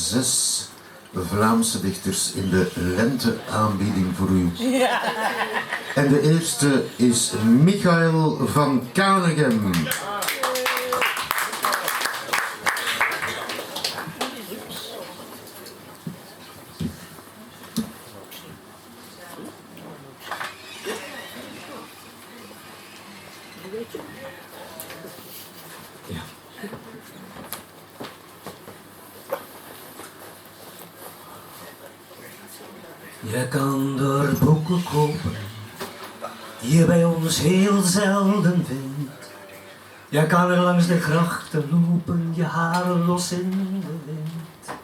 6 Vlaamse dichters in de lente-aanbieding voor u. Ja. En de eerste is Michael van Kanegem. Ja. Je kan er boeken kopen die je bij ons heel zelden vindt. Je kan er langs de grachten lopen, je haren los in de wind.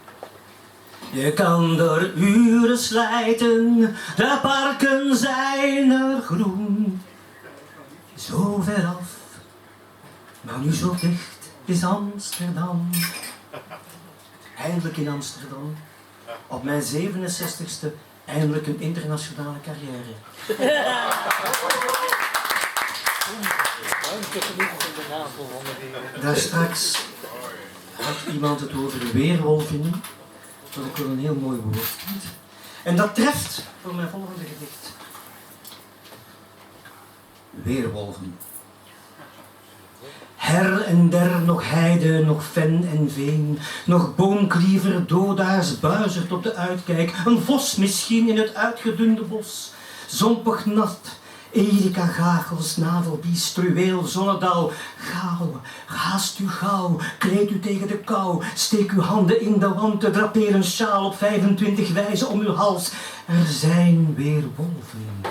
Je kan er uren slijten, de parken zijn er groen. Zo ver af, maar nu zo dicht is Amsterdam. Eindelijk in Amsterdam, op mijn 67ste, eindelijk een internationale carrière. Daar straks had iemand het over weerwolven, wat ik wel een heel mooi woord vind. En dat treft voor mijn volgende gedicht. Weerwolven. Her en der nog heide, nog ven en veen, nog boomkliever, dodaars, buizert op de uitkijk, een vos misschien in het uitgedunde bos, zompig nat, Erika Gachels, navelbies, struweel, zonnedal, gauw, haast u gauw, kleed u tegen de kou, steek uw handen in de wanten, drapeer een sjaal op 25 wijzen om uw hals. Er zijn weer wolven,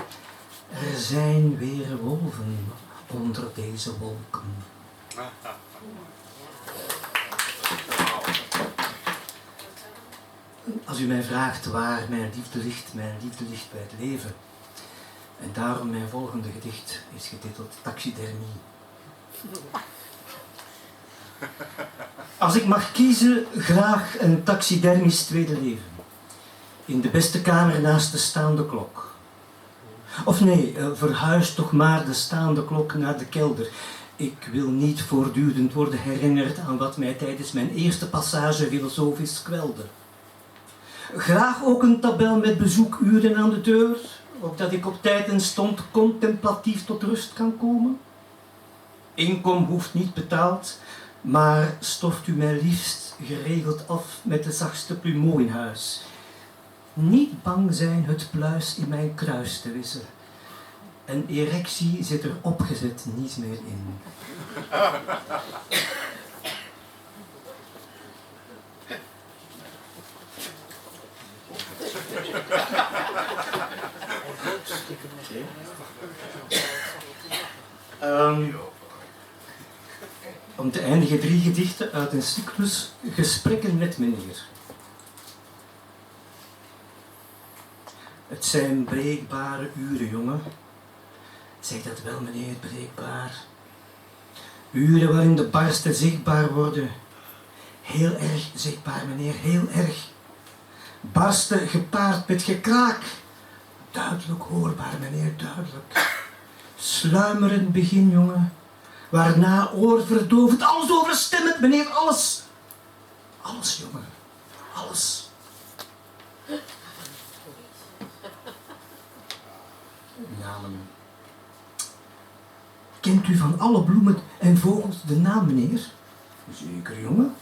er zijn weer wolven onder deze wolken. Als u mij vraagt waar mijn liefde ligt bij het leven. En daarom mijn volgende gedicht is getiteld Taxidermie. Als ik mag kiezen, graag een taxidermisch tweede leven. In de beste kamer naast de staande klok. Of nee, verhuis toch maar de staande klok naar de kelder. Ik wil niet voortdurend worden herinnerd aan wat mij tijdens mijn eerste passage filosofisch kwelde. Graag ook een tabel met bezoekuren aan de deur, opdat ik op tijd en stond contemplatief tot rust kan komen. Inkom hoeft niet betaald, maar stoft u mij liefst geregeld af met de zachtste plumeau in huis. Niet bang zijn het pluis in mijn kruis te wissen. Een erectie zit er opgezet niet meer in. Om te eindigen 3 gedichten uit een cyclus Gesprekken met meneer. Het zijn breekbare uren, jongen. Zeg dat wel, meneer, breekbaar. Uren waarin de barsten zichtbaar worden. Heel erg zichtbaar, meneer, heel erg. Barsten gepaard met gekraak. Duidelijk hoorbaar, meneer, duidelijk. Sluimerend begin, jongen. Waarna oorverdovend, alles overstemmend, meneer, alles. Alles, jongen, alles. Namen. Kent u van alle bloemen en vogels de naam, meneer? Zeker, jongen.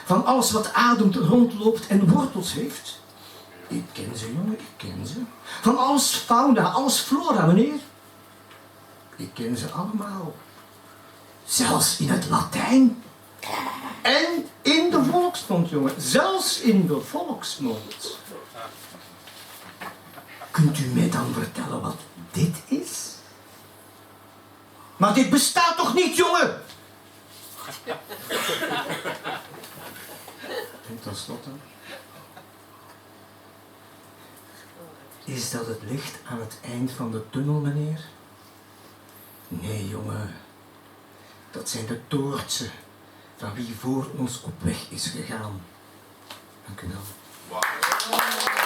Van alles wat ademt, rondloopt en wortels heeft? Ik ken ze, jongen, ik ken ze. Van alles fauna, alles flora, meneer? Ik ken ze allemaal. Zelfs in het Latijn. En in de volksmond, jongen. Zelfs in de volksmond. Kunt u mij dan vertellen wat dit is? Maar dit bestaat toch niet, jongen? En tenslotte. Is dat het licht aan het eind van de tunnel, meneer? Nee, jongen. Dat zijn de toortsen van wie voor ons op weg is gegaan. Dank u wel. Wow.